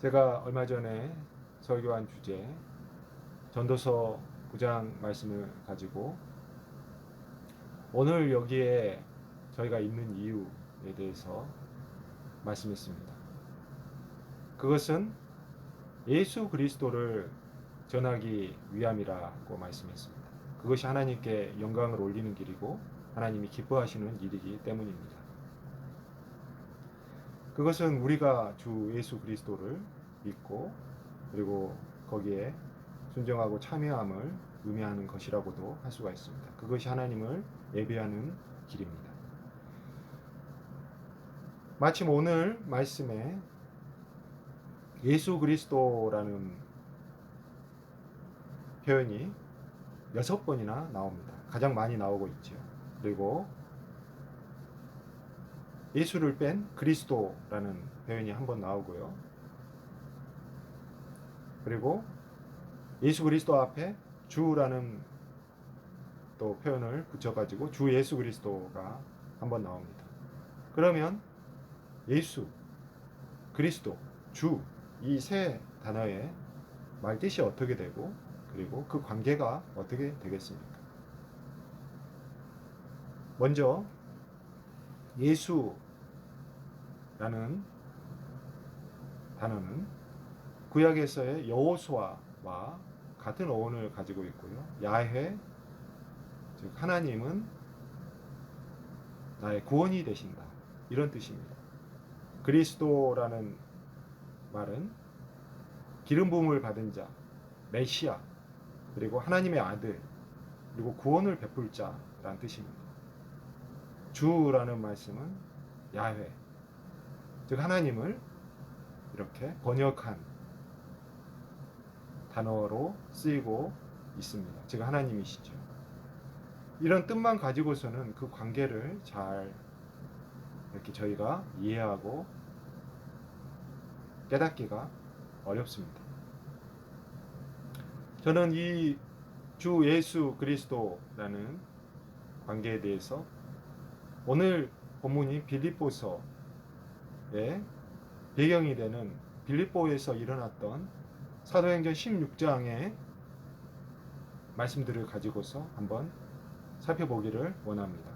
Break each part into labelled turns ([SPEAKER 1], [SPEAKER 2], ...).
[SPEAKER 1] 제가 얼마 전에 설교한 주제 전도서 9장 말씀을 가지고 오늘 여기에 저희가 있는 이유에 대해서 말씀했습니다. 그것은 예수 그리스도를 전하기 위함이라고 말씀했습니다. 그것이 하나님께 영광을 올리는 길이고 하나님이 기뻐하시는 일이기 때문입니다. 그것은 우리가 주 예수 그리스도를 믿고 그리고 거기에 순종하고 참여함을 의미하는 것이라고도 할 수가 있습니다. 그것이 하나님을 예배하는 길입니다. 마침 오늘 말씀에 예수 그리스도라는 표현이 6번이나 나옵니다. 가장 많이 나오고 있죠. 그리고 예수를 뺀 그리스도라는 표현이 한 번 나오고요. 그리고 예수 그리스도 앞에 주라는 또 표현을 붙여가지고 주 예수 그리스도가 한 번 나옵니다. 그러면 예수, 그리스도, 주 이 세 단어의 말뜻이 어떻게 되고 그리고 그 관계가 어떻게 되겠습니까? 먼저 예수라는 단어는 구약에서의 여호수아와 같은 어원을 가지고 있고요. 야훼, 즉 하나님은 나의 구원이 되신다, 이런 뜻입니다. 그리스도라는 말은 기름 부음을 받은 자, 메시아, 그리고 하나님의 아들, 그리고 구원을 베풀 자라는 뜻입니다. 주라는 말씀은 야훼, 즉 하나님을 이렇게 번역한 단어로 쓰이고 있습니다. 즉 하나님이시죠. 이런 뜻만 가지고서는 그 관계를 잘 이렇게 저희가 이해하고 깨닫기가 어렵습니다. 저는 이 주 예수 그리스도라는 관계에 대해서 오늘 본문이 빌립보서의 배경이 되는 빌립보에서 일어났던 사도행전 16장의 말씀들을 가지고서 한번 살펴보기를 원합니다.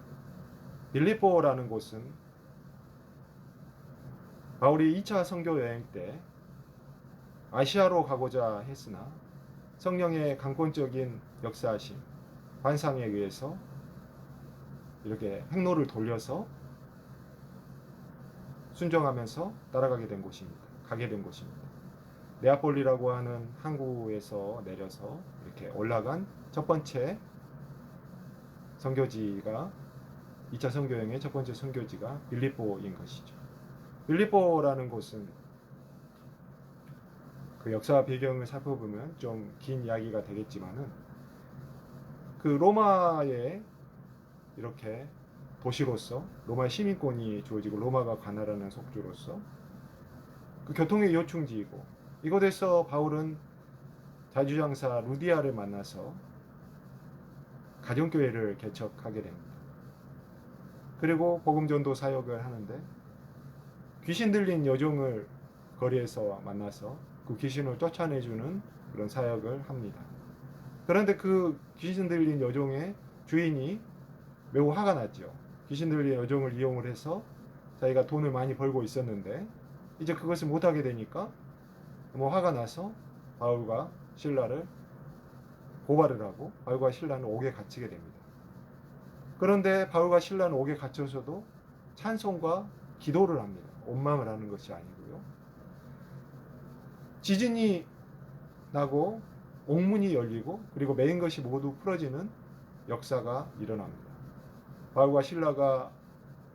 [SPEAKER 1] 빌립보라는 곳은 바울이 2차 선교 여행 때 아시아로 가고자 했으나 성령의 강권적인 역사하심, 환상에 의해서 이렇게 행로를 돌려서 순종하면서 따라가게 된 곳입니다. 가게 된 곳입니다. 네아폴리라고 하는 항구에서 내려서 이렇게 올라간 첫 번째 선교지가 2차 선교여행의 첫 번째 선교지가 빌립보인 것이죠. 빌립보라는 곳은 그 역사 배경을 살펴보면 좀 긴 이야기가 되겠지만은 그 로마의 이렇게 도시로서 로마의 시민권이 주어지고 로마가 관할하는 속주로서 그 교통의 요충지이고 이곳에서 바울은 자주장사 루디아를 만나서 가정교회를 개척하게 됩니다. 그리고 복음전도 사역을 하는데 귀신 들린 여종을 거리에서 만나서 그 귀신을 쫓아내주는 그런 사역을 합니다. 그런데 그 귀신 들린 여종의 주인이 매우 화가 났죠. 귀신 들린 여종을 이용을 해서 자기가 돈을 많이 벌고 있었는데 이제 그것을 못하게 되니까 화가 나서 바울과 실라를 고발을 하고 바울과 실라는 옥에 갇히게 됩니다. 그런데 바울과 실라는 옥에 갇혀서도 찬송과 기도를 합니다. 온맘을 하는 것이 아니고요. 지진이 나고 옥문이 열리고 그리고 매인 것이 모두 풀어지는 역사가 일어납니다. 바울과 실라가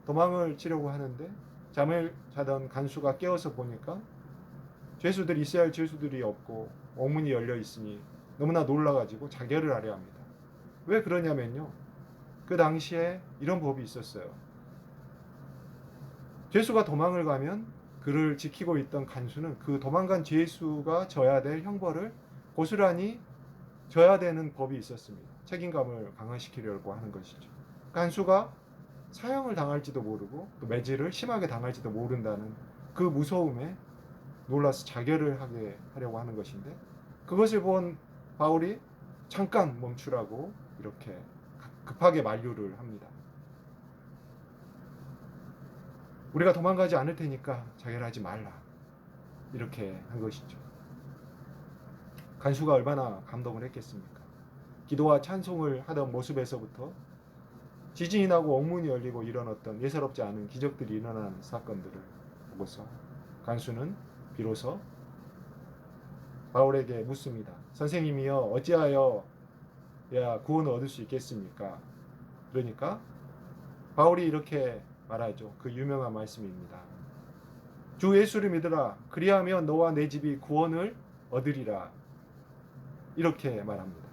[SPEAKER 1] 도망을 치려고 하는데 잠을 자던 간수가 깨어서 보니까 죄수들이 있어야 할 죄수들이 없고 옥문이 열려 있으니 너무나 놀라가지고 자결을 하려 합니다. 왜 그러냐면요, 그 당시에 이런 법이 있었어요. 죄수가 도망을 가면 그를 지키고 있던 간수는 그 도망간 죄수가 져야 될 형벌을 고스란히 져야 되는 법이 있었습니다. 책임감을 강화시키려고 하는 것이죠. 간수가 사형을 당할지도 모르고 또 매질을 심하게 당할지도 모른다는 그 무서움에 놀라서 자결을 하게 하려고 하는 것인데, 그것을 본 바울이 잠깐 멈추라고 이렇게 급하게 만류를 합니다. 우리가 도망가지 않을 테니까 자결하지 말라, 이렇게 한 것이죠. 간수가 얼마나 감동을 했겠습니까? 기도와 찬송을 하던 모습에서부터 지진이 나고 옥문이 열리고 이런 어떤 예사롭지 않은 기적들이 일어나는 사건들을 보고서 간수는 비로소 바울에게 묻습니다. 선생님이여, 어찌하여 구원을 얻을 수 있겠습니까? 그러니까 바울이 이렇게 말하죠. 그 유명한 말씀입니다. 주 예수를 믿으라. 그리하면 너와 내 집이 구원을 얻으리라. 이렇게 말합니다.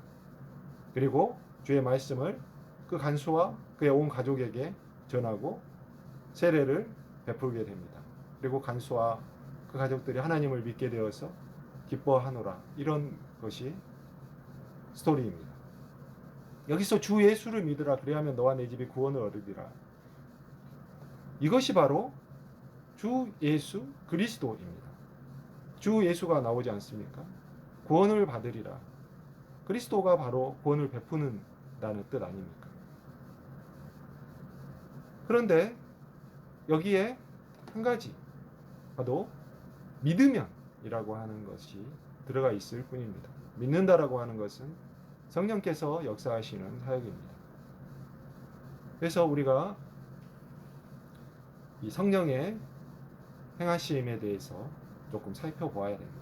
[SPEAKER 1] 그리고 주의 말씀을 그 간수와 그의 온 가족에게 전하고 세례를 베풀게 됩니다. 그리고 간수와 그 가족들이 하나님을 믿게 되어서 기뻐하노라. 이런 것이 스토리입니다. 여기서 주 예수를 믿으라. 그리하면 너와 내 집이 구원을 얻으리라. 이것이 바로 주 예수 그리스도입니다. 주 예수가 나오지 않습니까? 구원을 받으리라. 그리스도가 바로 구원을 베푸는다는 뜻 아닙니까? 그런데 여기에 한 가지, 바로 믿으면이라고 하는 것이 들어가 있을 뿐입니다. 믿는다라고 하는 것은 성령께서 역사하시는 사역입니다. 그래서 우리가 이 성령의 행하심에 대해서 조금 살펴보아야 됩니다.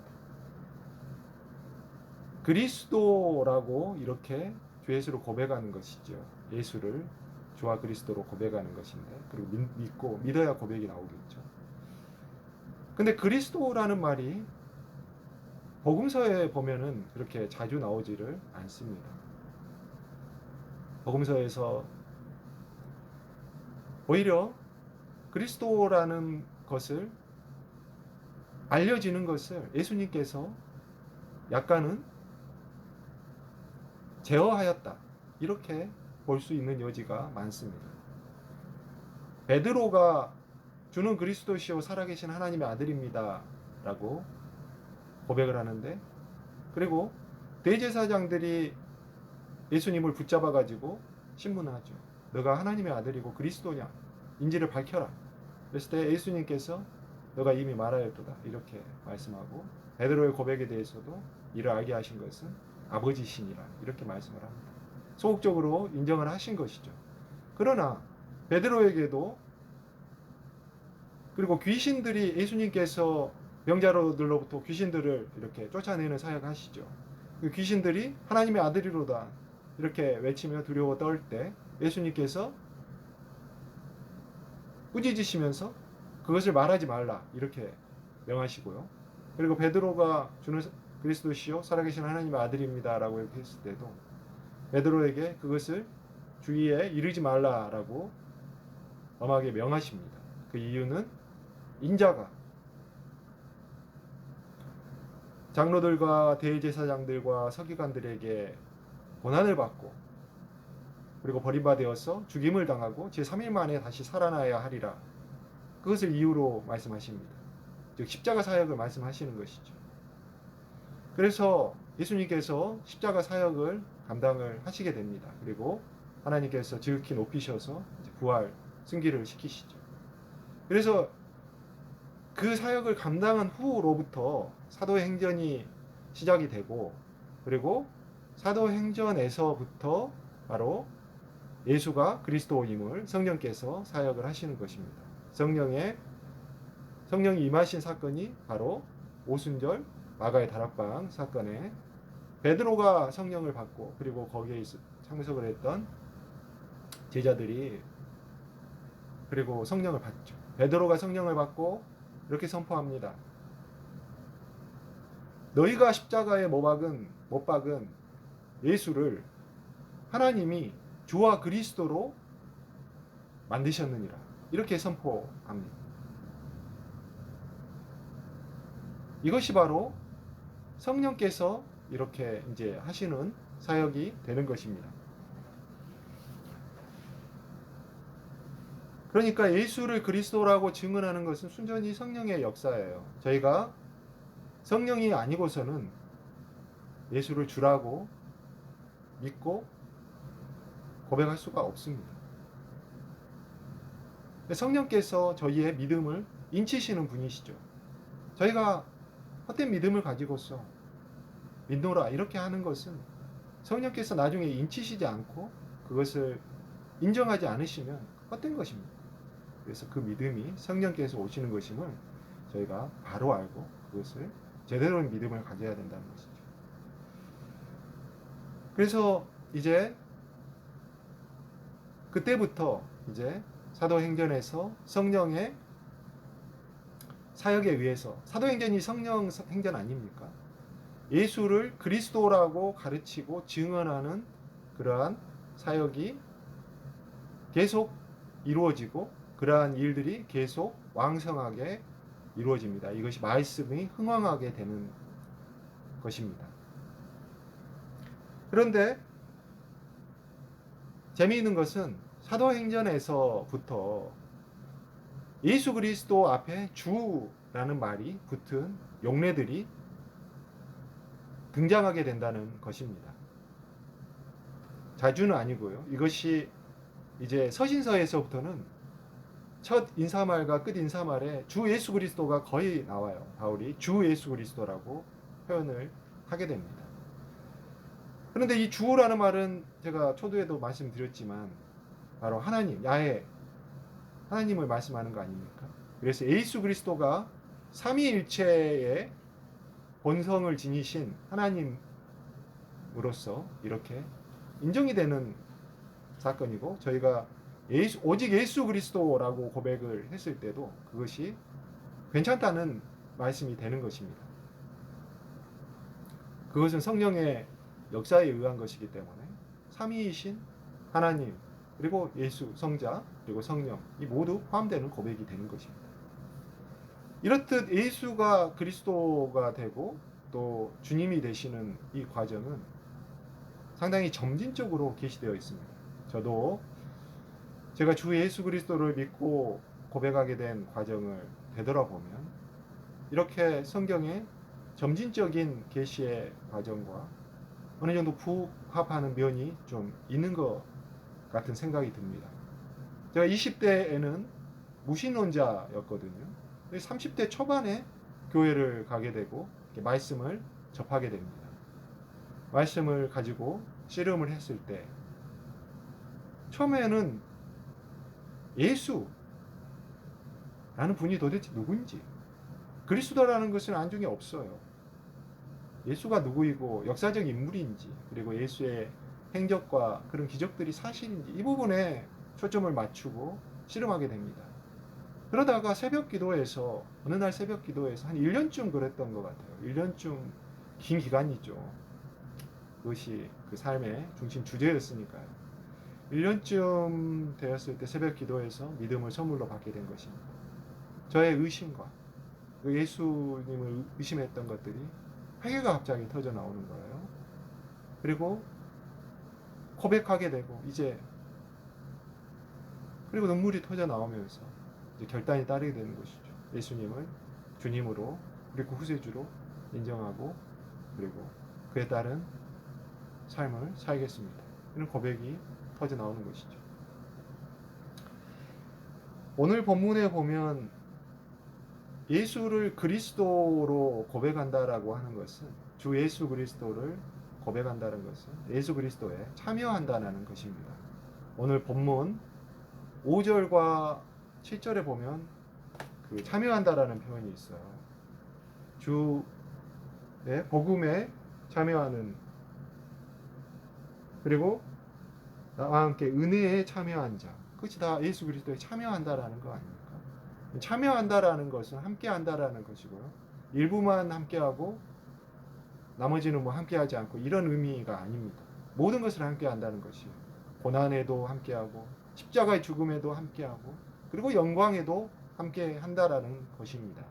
[SPEAKER 1] 그리스도라고 이렇게 주 예수를 고백하는 것이죠. 예수를 주와 그리스도로 고백하는 것인데, 그리고 믿고 믿어야 고백이 나오겠죠. 근데 그리스도라는 말이 복음서에 보면은 그렇게 자주 나오지를 않습니다. 복음서에서 오히려 그리스도라는 것을 알려지는 것을 예수님께서 약간은 제어하였다, 이렇게 볼 수 있는 여지가 많습니다. 베드로가 주는 그리스도시요 살아계신 하나님의 아들입니다 라고 고백을 하는데, 그리고 대제사장들이 예수님을 붙잡아 가지고 신문하죠. 너가 하나님의 아들이고 그리스도냐, 인지를 밝혀라. 그랬을 때 예수님께서 너가 이미 말하였도다, 이렇게 말씀하고, 베드로의 고백에 대해서도 이를 알게 하신 것은 아버지시니라, 이렇게 말씀을 합니다. 소극적으로 인정을 하신 것이죠. 그러나 베드로에게도, 그리고 귀신들이 예수님께서 병자로들로부터 귀신들을 이렇게 쫓아내는 사역하시죠. 그 귀신들이 하나님의 아들이로다 이렇게 외치며 두려워 떨 때 예수님께서 꾸짖으시면서 그것을 말하지 말라, 이렇게 명하시고요. 그리고 베드로가 주는 그리스도시요 살아계신 하나님의 아들입니다 라고 이렇게 했을 때도 베드로에게 그것을 주위에 이르지 말라라고 엄하게 명하십니다. 그 이유는 인자가 장로들과 대제사장들과 서기관들에게 고난을 받고 그리고 버림받아서 죽임을 당하고 제3일 만에 다시 살아나야 하리라, 그것을 이유로 말씀하십니다. 즉 십자가 사역을 말씀하시는 것이죠. 그래서 예수님께서 십자가 사역을 감당을 하시게 됩니다. 그리고 하나님께서 지극히 높이셔서 부활 승기를 시키시죠. 그래서 그 사역을 감당한 후로부터 사도행전이 시작이 되고, 그리고 사도행전에서부터 바로 예수가 그리스도임을 성령께서 사역을 하시는 것입니다. 성령이 임하신 사건이 바로 오순절 마가의 다락방 사건에 베드로가 성령을 받고, 그리고 거기에 참석을 했던 제자들이 그리고 성령을 받죠. 베드로가 성령을 받고 이렇게 선포합니다. 너희가 십자가에 못 박은 예수를 하나님이 주와 그리스도로 만드셨느니라, 이렇게 선포합니다. 이것이 바로 성령께서 이렇게 이제 하시는 사역이 되는 것입니다. 그러니까 예수를 그리스도라고 증언하는 것은 순전히 성령의 역사예요. 저희가 성령이 아니고서는 예수를 주라고 믿고 고백할 수가 없습니다. 성령께서 저희의 믿음을 인치시는 분이시죠. 저희가 헛된 믿음을 가지고서 믿노라 이렇게 하는 것은 성령께서 나중에 인치시지 않고 그것을 인정하지 않으시면 헛된 것입니다. 그래서 그 믿음이 성령께서 오시는 것임을 저희가 바로 알고 그것을 제대로 된 믿음을 가져야 된다는 것이죠. 그래서 이제 그때부터 이제 사도행전에서 성령의 사역에 의해서, 사도행전이 성령 행전 아닙니까? 예수를 그리스도라고 가르치고 증언하는 그러한 사역이 계속 이루어지고 그러한 일들이 계속 왕성하게 이루어집니다. 이것이 말씀이 흥왕하게 되는 것입니다. 그런데 재미있는 것은 사도행전에서부터 예수 그리스도 앞에 주라는 말이 붙은 용례들이 등장하게 된다는 것입니다. 자주는 아니고요. 이것이 이제 서신서에서부터는 첫 인사말과 끝 인사말에 주 예수 그리스도가 거의 나와요. 바울이 주 예수 그리스도라고 표현을 하게 됩니다. 그런데 이 주라는 말은 제가 초두에도 말씀드렸지만 바로 하나님, 야훼, 하나님을 말씀하는 거 아닙니까? 그래서 예수 그리스도가 삼위일체의 본성을 지니신 하나님으로서 이렇게 인정이 되는 사건이고, 저희가 오직 예수 그리스도라고 고백을 했을 때도 그것이 괜찮다는 말씀이 되는 것입니다. 그것은 성령의 역사에 의한 것이기 때문에 삼위이신 하나님, 그리고 예수 성자, 그리고 성령, 이 모두 포함되는 고백이 되는 것입니다. 이렇듯 예수가 그리스도가 되고 또 주님이 되시는 이 과정은 상당히 점진적으로 계시되어 있습니다. 저도 제가 주 예수 그리스도를 믿고 고백하게 된 과정을 되돌아보면 이렇게 성경의 점진적인 계시의 과정과 어느 정도 부합하는 면이 좀 있는 것 같은 생각이 듭니다. 제가 20대에는 무신론자였거든요. 30대 초반에 교회를 가게 되고 말씀을 접하게 됩니다. 말씀을 가지고 씨름을 했을 때 처음에는 예수라는 분이 도대체 누구인지, 그리스도라는 것은 안중에 없어요. 예수가 누구이고 역사적 인물인지, 그리고 예수의 행적과 그런 기적들이 사실인지, 이 부분에 초점을 맞추고 씨름하게 됩니다. 그러다가 새벽 기도에서, 어느 날 새벽 기도에서 한 1년쯤 그랬던 것 같아요. 1년쯤 긴 기간이죠. 그것이 그 삶의 중심 주제였으니까요. 1년쯤 되었을 때 새벽 기도에서 믿음을 선물로 받게 된 것입니다. 저의 의심과 그 예수님을 의심했던 것들이 회개가 갑자기 터져 나오는 거예요. 그리고 고백하게 되고 그리고 눈물이 터져 나오면서 이제 결단이 따르게 되는 것이죠. 예수님을 주님으로 그리고 구세주로 인정하고 그리고 그에 따른 삶을 살겠습니다. 이런 고백이 터져 나오는 것이죠. 오늘 본문에 보면 예수를 그리스도로 고백한다라고 하는 것은, 주 예수 그리스도를 고백한다는 것은 예수 그리스도에 참여한다는 것입니다. 오늘 본문 5절과 7절에 보면 그 참여한다라는 표현이 있어요. 주의 복음에 참여하는, 그리고 나와 함께 은혜에 참여한 자, 그것이 다 예수 그리스도에 참여한다라는 거 아닙니까? 참여한다라는 것은 함께한다라는 것이고요. 일부만 함께하고 나머지는 뭐 함께하지 않고 이런 의미가 아닙니다. 모든 것을 함께한다는 것이에요. 고난에도 함께하고 십자가의 죽음에도 함께하고 그리고 영광에도 함께한다라는 것입니다.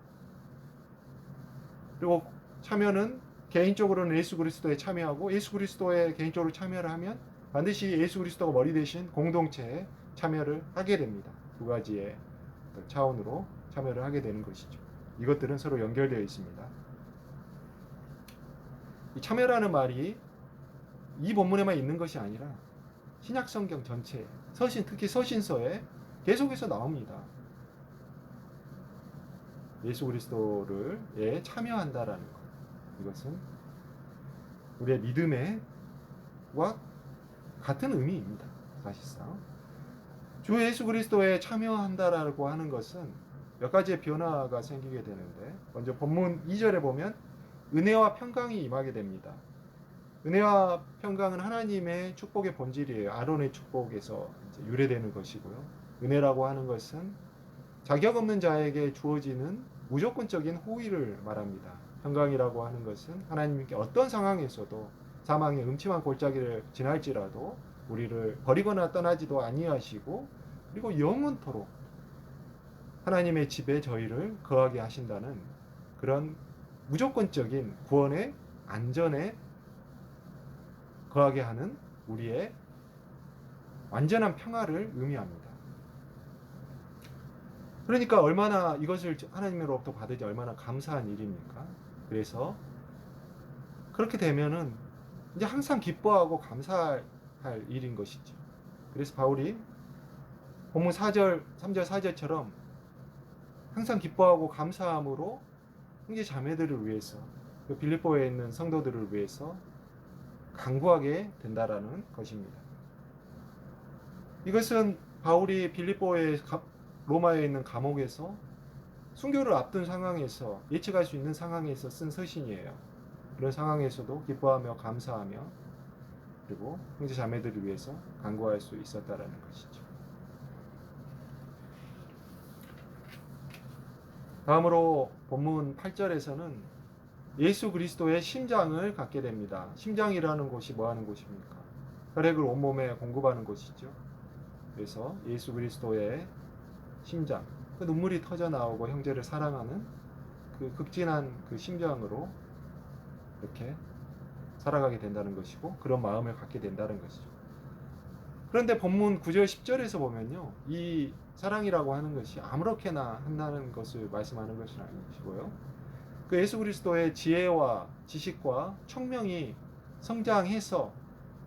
[SPEAKER 1] 그리고 참여는 개인적으로는 예수 그리스도에 참여하고 예수 그리스도에 개인적으로 참여를 하면 반드시 예수 그리스도가 머리 되신 공동체에 참여를 하게 됩니다. 두 가지의 차원으로 참여를 하게 되는 것이죠. 이것들은 서로 연결되어 있습니다. 이 참여라는 말이 이 본문에만 있는 것이 아니라 신약 성경 전체, 서신, 특히 서신서에 계속해서 나옵니다. 예수 그리스도를 참여한다라는 것. 이것은 우리의 믿음과 같은 의미입니다. 사실상 주 예수 그리스도에 참여한다라고 하는 것은 몇 가지의 변화가 생기게 되는데, 먼저 본문 2절에 보면 은혜와 평강이 임하게 됩니다. 은혜와 평강은 하나님의 축복의 본질이에요. 아론의 축복에서 유래되는 것이고요. 은혜라고 하는 것은 자격 없는 자에게 주어지는 무조건적인 호의를 말합니다. 평강이라고 하는 것은 하나님께 어떤 상황에서도 사망의 음침한 골짜기를 지날지라도 우리를 버리거나 떠나지도 아니하시고, 그리고 영원토록 하나님의 집에 저희를 거하게 하신다는 그런 무조건적인 구원의 안전에 거하게 하는 우리의 완전한 평화를 의미합니다. 그러니까 얼마나 이것을 하나님으로부터 받으지 얼마나 감사한 일입니까? 그래서 그렇게 되면은 이제 항상 기뻐하고 감사할 일인 것이죠. 그래서 바울이 본문 4절, 3절, 4절처럼 항상 기뻐하고 감사함으로 형제 자매들을 위해서, 빌립보에 있는 성도들을 위해서 간구하게 된다라는 것입니다. 이것은 바울이 빌립보의 로마에 있는 감옥에서 순교를 앞둔 상황에서, 예측할 수 있는 상황에서 쓴 서신이에요. 그런 상황에서도 기뻐하며 감사하며 그리고 형제 자매들을 위해서 간구할 수 있었다라는 것이죠. 다음으로 본문 8절에서는 예수 그리스도의 심장을 갖게 됩니다. 심장이라는 곳이 뭐 하는 곳입니까? 혈액을 온몸에 공급하는 곳이죠. 그래서 예수 그리스도의 심장, 그 눈물이 터져 나오고 형제를 사랑하는 그 극진한 그 심장으로 이렇게 살아가게 된다는 것이고, 그런 마음을 갖게 된다는 것이죠. 그런데 본문 9절 10절에서 보면요, 이 사랑이라고 하는 것이 아무렇게나 한다는 것을 말씀하는 것은 아니시고요, 그 예수 그리스도의 지혜와 지식과 청명이 성장해서,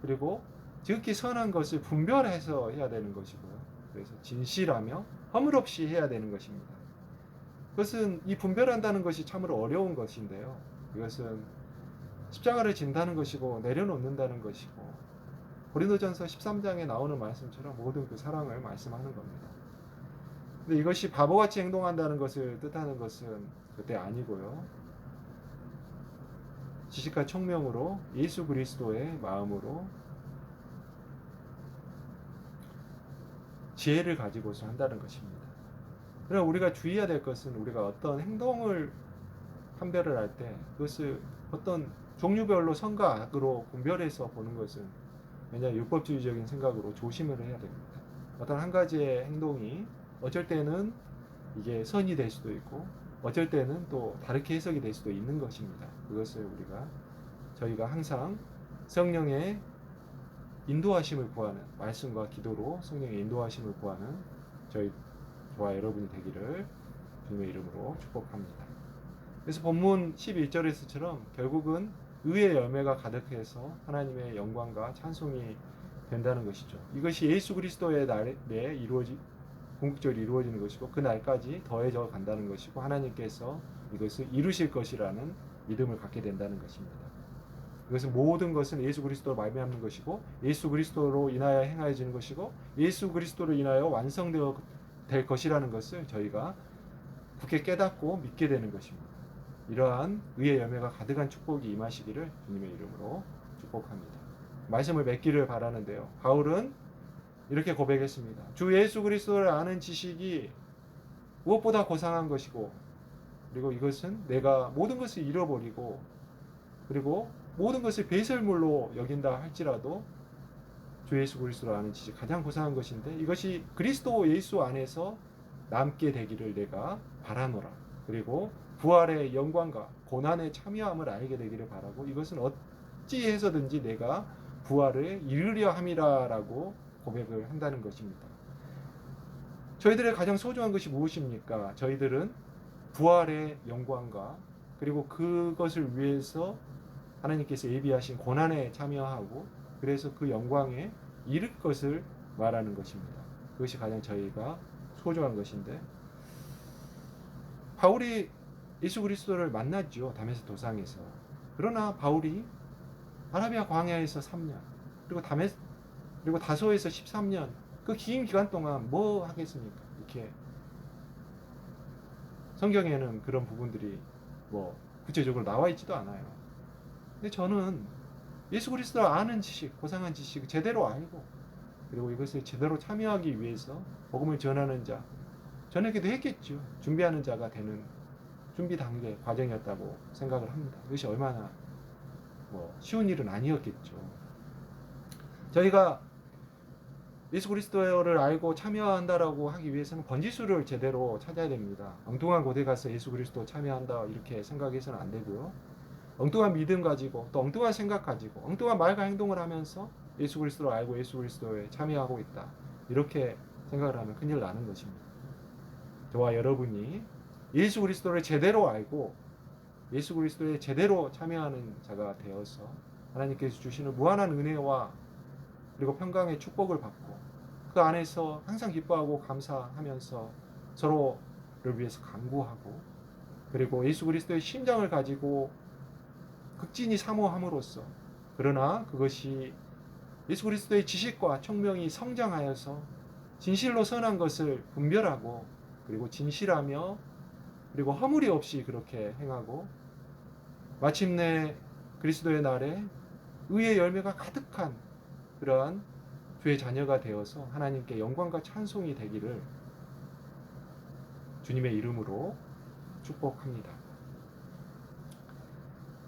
[SPEAKER 1] 그리고 지극히 선한 것을 분별해서 해야 되는 것이고요, 그래서 진실하며 허물 없이 해야 되는 것입니다. 그것은 이 분별한다는 것이 참으로 어려운 것인데요, 이것은 십자가를 진다는 것이고 내려놓는다는 것이고, 고린도전서 13장에 나오는 말씀처럼 모든 그 사랑을 말씀하는 겁니다. 근데 이것이 바보같이 행동한다는 것을 뜻하는 것은 그때 아니고요, 지식과 청명으로 예수 그리스도의 마음으로 지혜를 가지고서 한다는 것입니다. 그러나 우리가 주의해야 될 것은, 우리가 어떤 행동을 판별을 할 때 그것을 어떤 종류별로 선과 악으로 분별해서 보는 것은, 왜냐하면 율법주의적인 생각으로 조심을 해야 됩니다. 어떤 한 가지의 행동이 어쩔 때는 이게 선이 될 수도 있고, 어쩔 때는 또 다르게 해석이 될 수도 있는 것입니다. 그것을 저희가 항상 성령의 인도하심을 구하는, 말씀과 기도로 성령의 인도하심을 구하는 저와 여러분이 되기를 주님의 이름으로 축복합니다. 그래서 본문 11절에서처럼 결국은 의의 열매가 가득해서 하나님의 영광과 찬송이 된다는 것이죠. 이것이 예수 그리스도의 날에 궁극적으로 이루어지는 것이고, 그 날까지 더해져 간다는 것이고, 하나님께서 이것을 이루실 것이라는 믿음을 갖게 된다는 것입니다. 이것은 모든 것은 예수 그리스도로 말미암는 것이고, 예수 그리스도로 인하여 행하여지는 것이고, 예수 그리스도로 인하여 완성되어 될 것이라는 것을 저희가 굳게 깨닫고 믿게 되는 것입니다. 이러한 의의 열매가 가득한 축복이 임하시기를 주님의 이름으로 축복합니다. 말씀을 맺기를 바라는데요, 바울은 이렇게 고백했습니다. 주 예수 그리스도를 아는 지식이 무엇보다 고상한 것이고, 그리고 이것은 내가 모든 것을 잃어버리고, 그리고 모든 것을 배설물로 여긴다 할지라도 주 예수 그리스도를 아는 지식이 가장 고상한 것인데, 이것이 그리스도 예수 안에서 남게 되기를 내가 바라노라. 그리고 부활의 영광과 고난의 참여함을 알게 되기를 바라고, 이것은 어찌해서든지 내가 부활을 이루려 함이라라고 고백을 한다는 것입니다. 저희들의 가장 소중한 것이 무엇입니까? 저희들은 부활의 영광과 그리고 그것을 위해서 하나님께서 예비하신 고난에 참여하고 그래서 그 영광에 이를 것을 말하는 것입니다. 그것이 가장 저희가 소중한 것인데 바울이 예수 그리스도를 만났죠. 다메섹 도상에서. 그러나 바울이 아라비아 광야에서 3년 그리고 다소에서 13년 그 긴 기간 동안 뭐 하겠습니까? 이렇게 성경에는 그런 부분들이 뭐 구체적으로 나와 있지도 않아요. 근데 저는 예수 그리스도를 아는 지식, 고상한 지식 제대로 알고 그리고 이것을 제대로 참여하기 위해서 복음을 전하는 자, 저녁에도 했겠죠. 준비하는 자가 되는 준비 단계 과정이었다고 생각을 합니다. 이것이 얼마나 뭐 쉬운 일은 아니었겠죠. 저희가 예수 그리스도를 알고 참여한다라고 하기 위해서는 번지수를 제대로 찾아야 됩니다. 엉뚱한 곳에 가서 예수 그리스도 참여한다 이렇게 생각해서는 안 되고요. 엉뚱한 믿음 가지고 또 엉뚱한 생각 가지고 엉뚱한 말과 행동을 하면서 예수 그리스도를 알고 예수 그리스도에 참여하고 있다. 이렇게 생각을 하면 큰일 나는 것입니다. 저와 여러분이 예수 그리스도를 제대로 알고 예수 그리스도에 제대로 참여하는 자가 되어서 하나님께서 주시는 무한한 은혜와 그리고 평강의 축복을 받고 그 안에서 항상 기뻐하고 감사하면서 서로를 위해서 간구하고 그리고 예수 그리스도의 심장을 가지고 극진히 사모함으로써 그러나 그것이 예수 그리스도의 지식과 총명이 성장하여서 진실로 선한 것을 분별하고 그리고 진실하며 그리고 허물이 없이 그렇게 행하고 마침내 그리스도의 날에 의의 열매가 가득한 그러한 주의 자녀가 되어서 하나님께 영광과 찬송이 되기를 주님의 이름으로 축복합니다.